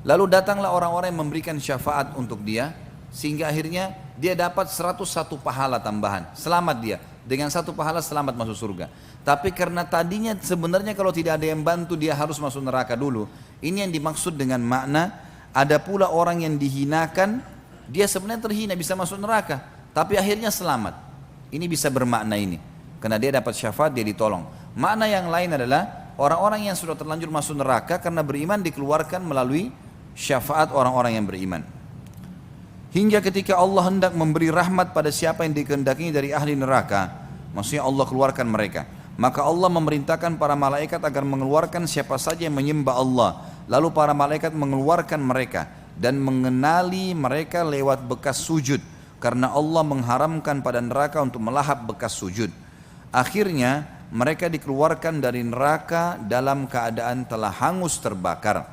Lalu datanglah orang-orang yang memberikan syafaat untuk dia, sehingga akhirnya dia dapat 101 pahala tambahan, selamat dia. Dengan 1 pahala selamat masuk surga. Tapi karena tadinya sebenarnya kalau tidak ada yang bantu dia harus masuk neraka dulu. Ini yang dimaksud dengan makna ada pula orang yang dihinakan, dia sebenarnya terhina bisa masuk neraka, tapi akhirnya selamat. Ini bisa bermakna ini, karena dia dapat syafaat, dia ditolong. Makna yang lain adalah orang-orang yang sudah terlanjur masuk neraka karena beriman dikeluarkan melalui syafaat orang-orang yang beriman. Hingga ketika Allah hendak memberi rahmat pada siapa yang dikehendakinya dari ahli neraka, maksudnya Allah keluarkan mereka, maka Allah memerintahkan para malaikat agar mengeluarkan siapa saja yang menyembah Allah. Lalu para malaikat mengeluarkan mereka dan mengenali mereka lewat bekas sujud, karena Allah mengharamkan pada neraka untuk melahap bekas sujud. Akhirnya mereka dikeluarkan dari neraka dalam keadaan telah hangus terbakar.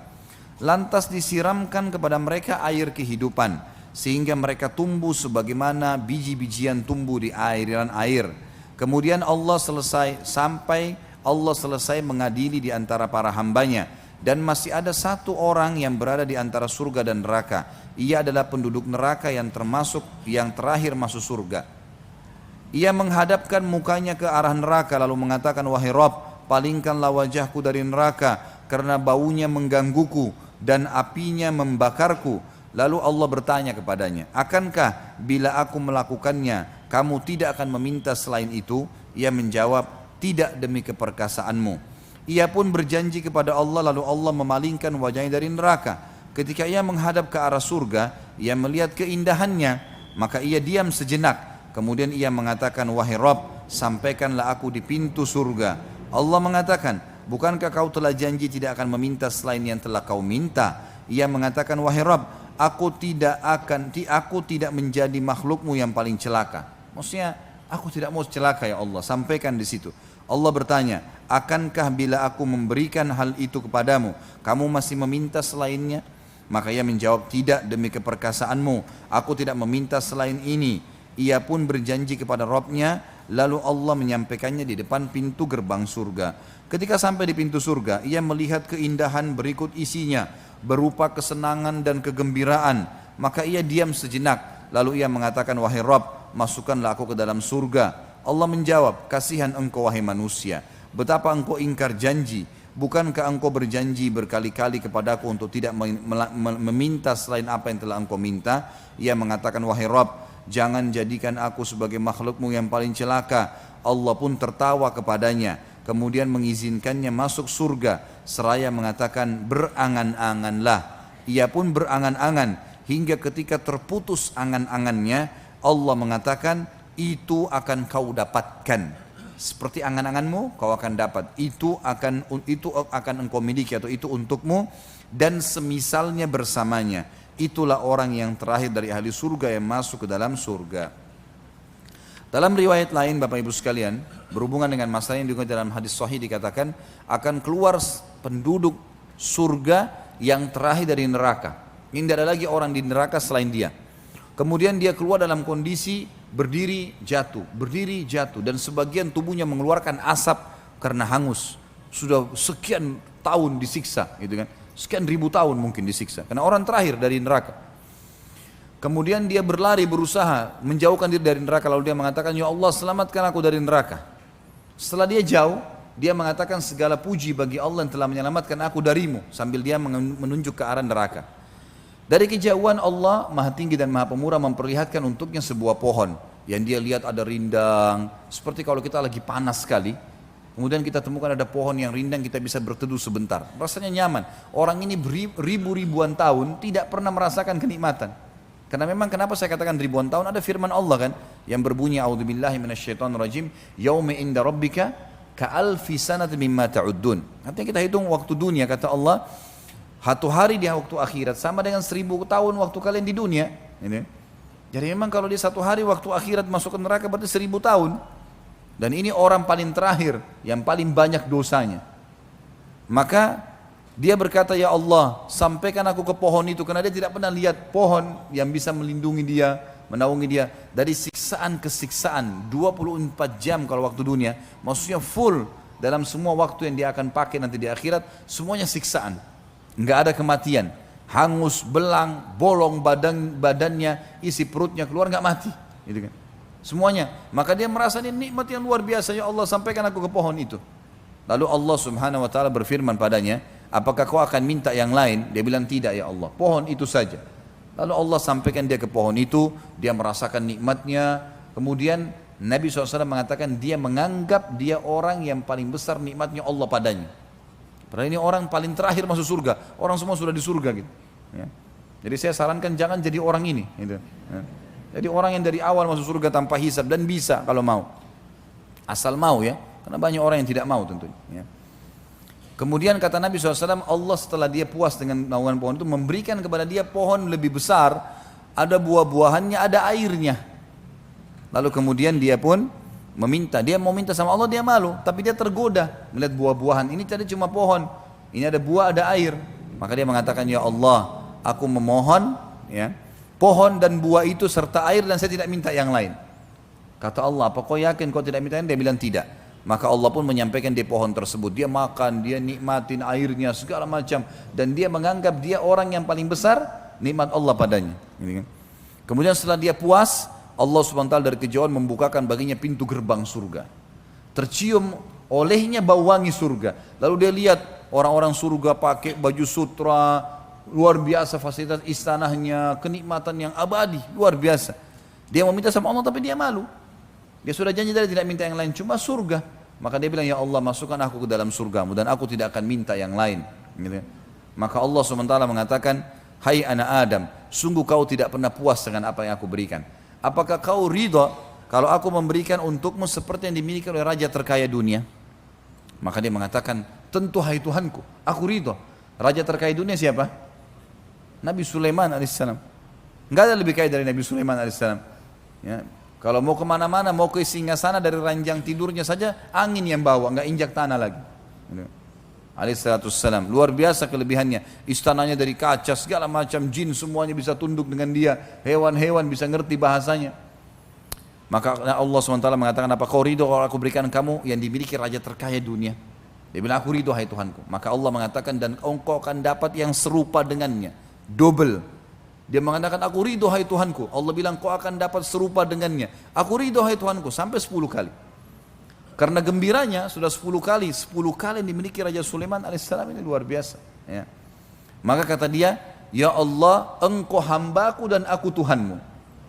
Lantas disiramkan kepada mereka air kehidupan, sehingga mereka tumbuh sebagaimana biji-bijian tumbuh di aliran air. Kemudian Allah selesai mengadili di antara para hambanya, dan masih ada satu orang yang berada di antara surga dan neraka. Ia adalah penduduk neraka yang termasuk yang terakhir masuk surga. Ia menghadapkan mukanya ke arah neraka lalu mengatakan, wahai Rabb, palingkanlah wajahku dari neraka karena baunya menggangguku dan apinya membakarku. Lalu Allah bertanya kepadanya, akankah bila aku melakukannya kamu tidak akan meminta selain itu? Ia menjawab, tidak demi keperkasaanmu. Ia pun berjanji kepada Allah, lalu Allah memalingkan wajahnya dari neraka. Ketika ia menghadap ke arah surga, ia melihat keindahannya, maka ia diam sejenak. Kemudian ia mengatakan, wahai Rabb, sampaikanlah aku di pintu surga. Allah mengatakan, bukankah kau telah janji tidak akan meminta selain yang telah kau minta? Ia mengatakan, wahai Rabb, aku tidak menjadi makhlukmu yang paling celaka. Maksudnya aku tidak mau celaka ya Allah, sampaikan di situ. Allah bertanya, akankah bila aku memberikan hal itu kepadamu, kamu masih meminta selainnya? Maka ia menjawab, tidak demi keperkasaanmu, aku tidak meminta selain ini. Ia pun berjanji kepada Rabbnya, lalu Allah menyampaikannya di depan pintu gerbang surga. Ketika sampai di pintu surga, ia melihat keindahan berikut isinya, berupa kesenangan dan kegembiraan. Maka ia diam sejenak, lalu ia mengatakan, wahai Rabb, masukkanlah aku ke dalam surga. Allah menjawab, kasihan engkau wahai manusia, betapa engkau ingkar janji. Bukankah engkau berjanji berkali-kali kepadaku untuk tidak meminta selain apa yang telah engkau minta? Ia mengatakan, wahai Rabb, jangan jadikan aku sebagai makhlukmu yang paling celaka. Allah pun tertawa kepadanya, kemudian mengizinkannya masuk surga, seraya mengatakan, berangan-anganlah. Ia pun berangan-angan, hingga ketika terputus angan-angannya, Allah mengatakan, itu akan kau dapatkan. Seperti angan-anganmu, kau akan dapat. Itu akan engkau miliki, atau itu untukmu, dan semisalnya bersamanya. Itulah orang yang terakhir dari ahli surga yang masuk ke dalam surga. Dalam riwayat lain Bapak Ibu sekalian, berhubungan dengan masalah yang dikutip dalam hadis sahih, dikatakan akan keluar penduduk surga yang terakhir dari neraka. Ini tidak ada lagi orang di neraka selain dia. Kemudian dia keluar dalam kondisi berdiri jatuh, dan sebagian tubuhnya mengeluarkan asap karena hangus. Sudah sekian tahun disiksa, gitu kan? Sekian ribu tahun mungkin disiksa, karena orang terakhir dari neraka. Kemudian dia berlari, berusaha menjauhkan diri dari neraka, lalu dia mengatakan, ya Allah, selamatkan aku dari neraka. Setelah dia jauh, dia mengatakan, segala puji bagi Allah yang telah menyelamatkan aku darimu, sambil dia menunjuk ke arah neraka. Dari kejauhan Allah Maha Tinggi dan Maha Pemurah memperlihatkan untuknya sebuah pohon yang dia lihat ada rindang, seperti kalau kita lagi panas sekali. Kemudian kita temukan ada pohon yang rindang, kita bisa berteduh sebentar, rasanya nyaman. Orang ini ribu-ribuan tahun tidak pernah merasakan kenikmatan. Karena memang kenapa saya katakan ribuan tahun, ada firman Allah kan yang berbunyi a'udzubillahi minasyaitonirrajim yauma inda rabbika ka'alfi sanati mimma ta'uddun. Artinya kita hitung waktu dunia, kata Allah, satu hari di waktu akhirat sama dengan 1000 tahun waktu kalian di dunia. Ini. Jadi memang kalau di satu hari waktu akhirat masuk ke neraka berarti 1000 tahun. Dan ini orang paling terakhir yang paling banyak dosanya. Maka dia berkata, ya Allah, sampaikan aku ke pohon itu, karena dia tidak pernah lihat pohon yang bisa melindungi dia, menaungi dia dari siksaan ke siksaan 24 jam kalau waktu dunia, maksudnya full dalam semua waktu yang dia akan pakai nanti di akhirat, semuanya siksaan, nggak ada kematian, hangus, belang, bolong badannya, isi perutnya keluar nggak mati, gitu kan? Semuanya. Maka dia merasa ini nikmat yang luar biasa, ya Allah, sampaikan aku ke pohon itu. Lalu Allah Subhanahu wa taala berfirman padanya, apakah kau akan minta yang lain? Dia bilang tidak, ya Allah, pohon itu saja. Lalu Allah sampaikan dia ke pohon itu, dia merasakan nikmatnya. Kemudian Nabi SAW mengatakan dia menganggap dia orang yang paling besar nikmatnya Allah padanya. Padahal ini orang paling terakhir masuk surga, orang semua sudah di surga gitu. Ya. Jadi saya sarankan jangan jadi orang ini. Gitu. Ya. Jadi orang yang dari awal masuk surga tanpa hisab, dan bisa kalau mau, asal mau ya, karena banyak orang yang tidak mau tentunya. Ya. Kemudian kata Nabi SAW, Allah setelah dia puas dengan naungan pohon itu memberikan kepada dia pohon lebih besar, ada buah-buahannya, ada airnya. Lalu kemudian dia pun meminta, dia mau minta sama Allah, dia malu, tapi dia tergoda melihat buah-buahan. Ini tadi cuma pohon, ini ada buah, ada air. Maka dia mengatakan, ya Allah, aku memohon ya, pohon dan buah itu serta air, dan saya tidak minta yang lain. Kata Allah, apa kau yakin kau tidak minta yang lain? Dia bilang tidak. Maka Allah pun menyampaikan di pohon tersebut, dia makan, dia nikmatin airnya segala macam, dan dia menganggap dia orang yang paling besar nikmat Allah padanya. Kemudian setelah dia puas, Allah SWT dari kejauhan membukakan baginya pintu gerbang surga. Tercium olehnya bau wangi surga. Lalu dia lihat orang-orang surga pakai baju sutra, luar biasa fasilitas istanahnya, kenikmatan yang abadi, luar biasa. Dia mau minta sama Allah tapi dia malu. Dia sudah janji tadi tidak minta yang lain, cuma surga. Maka dia bilang, ya Allah, masukkan aku ke dalam surgamu dan aku tidak akan minta yang lain. Gitu. Maka Allah SWT mengatakan, hai anak Adam, sungguh kau tidak pernah puas dengan apa yang aku berikan. Apakah kau ridha kalau aku memberikan untukmu seperti yang dimiliki oleh raja terkaya dunia? Maka dia mengatakan, tentu hai Tuhanku, aku ridha. Raja terkaya dunia siapa? Nabi Sulaiman alaihissalam. Enggak ada lebih kaya dari Nabi Sulaiman alaihissalam. Ya. Kalau mau kemana-mana, mau ke singgasana, dari ranjang tidurnya saja angin yang bawa, enggak injak tanah lagi. Alaihissalam, luar biasa kelebihannya. Istananya dari kaca, segala macam jin semuanya bisa tunduk dengan dia. Hewan-hewan bisa ngerti bahasanya. Maka Allah SWT mengatakan, apa kau ridho kalau aku berikan kamu yang dimiliki raja terkaya dunia? Dia bilang, aku ridho hai Tuhanku. Maka Allah mengatakan, dan engkau akan dapat yang serupa dengannya, double. Dia mengatakan, aku ridho hai Tuhanku. Allah bilang, kau akan dapat serupa dengannya. Aku ridho hai Tuhanku, sampai 10 kali. Karena gembiranya sudah 10 kali. 10 kali yang dimiliki Raja Sulaiman alaihissalam, ini luar biasa. Ya. Maka kata dia, ya Allah, engkau hambaku dan aku Tuhanmu.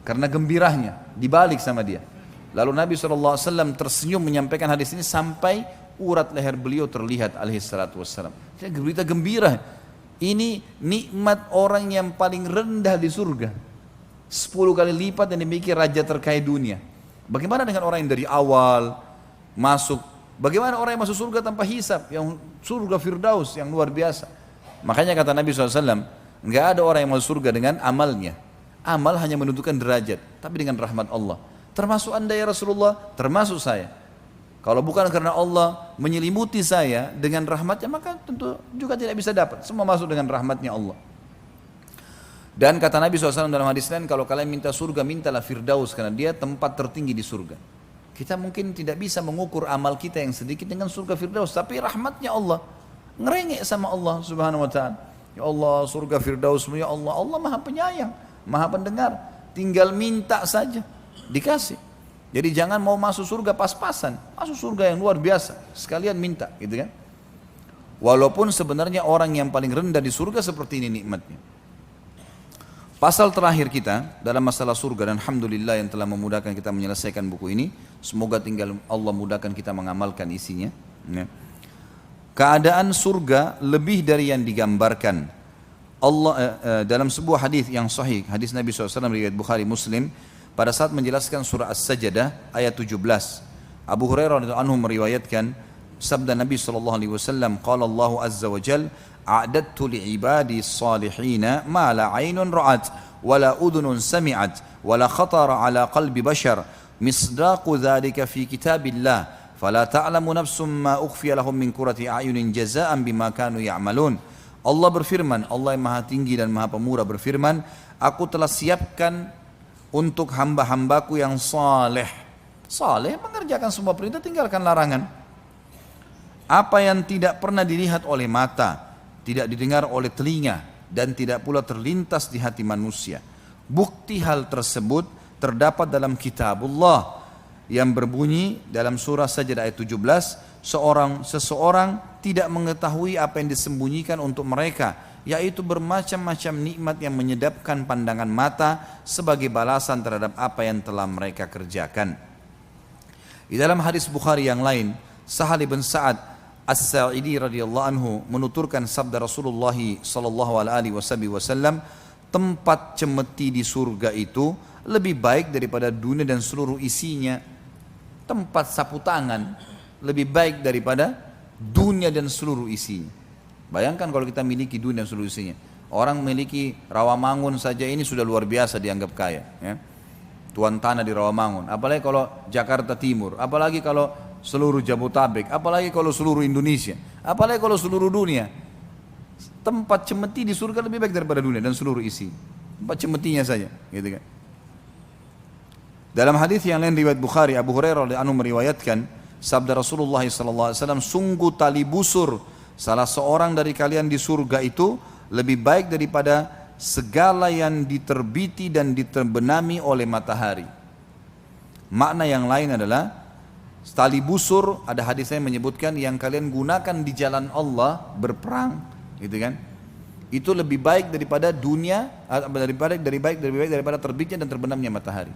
Karena gembiranya, dibalik sama dia. Lalu Nabi SAW tersenyum menyampaikan hadis ini sampai urat leher beliau terlihat alaihissalam. Dia berita gembira. Ini nikmat orang yang paling rendah di surga. 10 kali lipat yang dimiliki raja terkaya dunia. Bagaimana dengan orang yang dari awal masuk? Bagaimana orang yang masuk surga tanpa hisab? Yang surga Firdaus yang luar biasa. Makanya kata Nabi SAW, enggak ada orang yang masuk surga dengan amalnya. Amal hanya menentukan derajat, tapi dengan rahmat Allah. Termasuk anda ya Rasulullah, termasuk saya. Kalau bukan karena Allah menyelimuti saya dengan rahmatnya, maka tentu juga tidak bisa dapat. Semua masuk dengan rahmatnya Allah. Dan kata Nabi SAW dalam hadis lain, kalau kalian minta surga, mintalah Firdaus, karena dia tempat tertinggi di surga. Kita mungkin tidak bisa mengukur amal kita yang sedikit dengan surga Firdaus, tapi rahmatnya Allah. Ngerengek sama Allah Subhanahu wa ta'ala. Ya Allah, surga Firdaus, ya Allah, Allah maha penyayang, maha pendengar. Tinggal minta saja, dikasih. Jadi jangan mau masuk surga pas-pasan, masuk surga yang luar biasa, sekalian minta, gitu kan? Walaupun sebenarnya orang yang paling rendah di surga seperti ini nikmatnya. Pasal terakhir kita dalam masalah surga, dan alhamdulillah yang telah memudahkan kita menyelesaikan buku ini. Semoga tinggal Allah mudahkan kita mengamalkan isinya. Keadaan surga lebih dari yang digambarkan. dalam sebuah hadis yang sahih, hadis Nabi SAW riwayat Bukhari Muslim, pada saat menjelaskan surah As-Sajdah ayat 17, Abu Hurairah radhiyallahu anhu meriwayatkan sabda Nabi SAW, qala Allah azza wa jal, a'dattu li'ibadi salihina ma la 'ainun ra'at wa la udhunun sami'at wa la khatara 'ala qalbi bashar misdaqu dhalika fi kitabillah fala ta'lamu nafsum ma ukhfiya lahum min qurrati a'yunin jazaa'an bima kanu ya'malun. Allah berfirman, Allah yang maha tinggi dan maha pemurah berfirman, aku telah siapkan untuk hamba-hambaku yang saleh. Saleh mengerjakan semua perintah, tinggalkan larangan. Apa yang tidak pernah dilihat oleh mata, tidak didengar oleh telinga, dan tidak pula terlintas di hati manusia. Bukti hal tersebut terdapat dalam kitabullah yang berbunyi dalam surah Sajdah ayat 17, seseorang tidak mengetahui apa yang disembunyikan untuk mereka, yaitu bermacam-macam nikmat yang menyedapkan pandangan mata sebagai balasan terhadap apa yang telah mereka kerjakan. Di dalam hadis Bukhari yang lain, Sahal bin Sa'ad As-Sa'idi radhiyallahu anhu menuturkan sabda Rasulullah sallallahu alaihi wasallam, tempat cemeti di surga itu lebih baik daripada dunia dan seluruh isinya. Tempat sapu tangan lebih baik daripada dunia dan seluruh isinya. Bayangkan kalau kita miliki dunia dan seluruh isinya. Orang memiliki Rawamangun saja ini sudah luar biasa dianggap kaya, ya. Tuan tanah di Rawamangun, apalagi kalau Jakarta Timur, apalagi kalau seluruh Jabodetabek, apalagi kalau seluruh Indonesia, apalagi kalau seluruh dunia. Tempat cemeti di surga lebih baik daripada dunia dan seluruh isi. Tempat cemetinya saja, gitu kan. Dalam hadis yang lain riwayat Bukhari, Abu Hurairah radhiyallahu anhu meriwayatkan sabda Rasulullah SAW, sungguh tali busur salah seorang dari kalian di surga itu lebih baik daripada segala yang diterbiti dan diterbenami oleh matahari. Makna yang lain adalah tali busur, ada hadis yang menyebutkan yang kalian gunakan di jalan Allah berperang, gitu kan? Itu lebih baik daripada dunia, lebih baik daripada terbitnya dan terbenamnya matahari.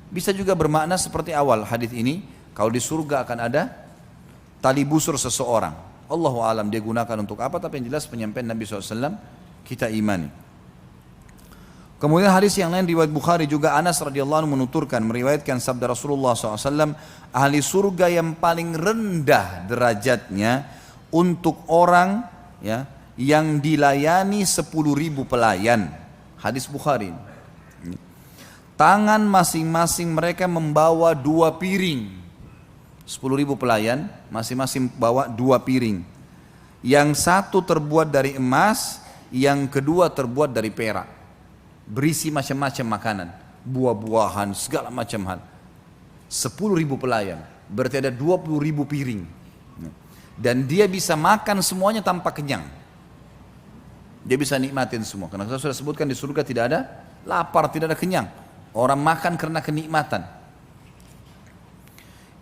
Bisa juga bermakna seperti awal hadis ini, kalau di surga akan ada tali busur seseorang. Allahu alam dia gunakan untuk apa, tapi yang jelas penyampaian Nabi SAW kita imani. Kemudian hadis yang lain riwayat Bukhari juga, Anas radhiyallahu anhu menuturkan, meriwayatkan sabda Rasulullah SAW, ahli surga yang paling rendah derajatnya untuk orang, ya, yang dilayani 10.000 pelayan. Hadis Bukhari. Tangan masing-masing mereka membawa 2 piring. 10.000 pelayan, masing-masing bawa 2 piring. Yang satu terbuat dari emas, yang kedua terbuat dari perak. Berisi macam-macam makanan, buah-buahan, segala macam hal. 10.000 pelayan, berarti ada 20.000 piring. Dan dia bisa makan semuanya tanpa kenyang. Dia bisa nikmatin semua. Karena saya sudah sebutkan di surga tidak ada lapar, tidak ada kenyang. Orang makan karena kenikmatan.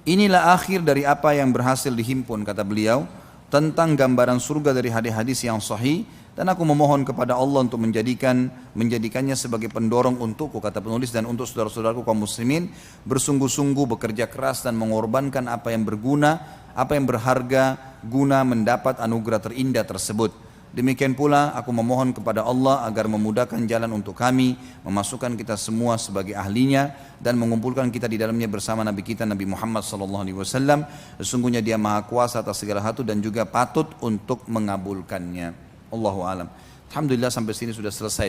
Inilah akhir dari apa yang berhasil dihimpun, kata beliau, tentang gambaran surga dari hadis-hadis yang sahih, dan aku memohon kepada Allah untuk menjadikannya sebagai pendorong untukku, kata penulis, dan untuk saudara-saudaraku kaum muslimin, bersungguh-sungguh bekerja keras dan mengorbankan apa yang berguna, apa yang berharga, guna mendapat anugerah terindah tersebut. Demikian pula aku memohon kepada Allah agar memudahkan jalan untuk kami, memasukkan kita semua sebagai ahlinya, dan mengumpulkan kita di dalamnya bersama Nabi kita Nabi Muhammad SAW. Sesungguhnya dia maha kuasa atas segala hal dan juga patut untuk mengabulkannya. Allahu alam. Alhamdulillah sampai sini sudah selesai.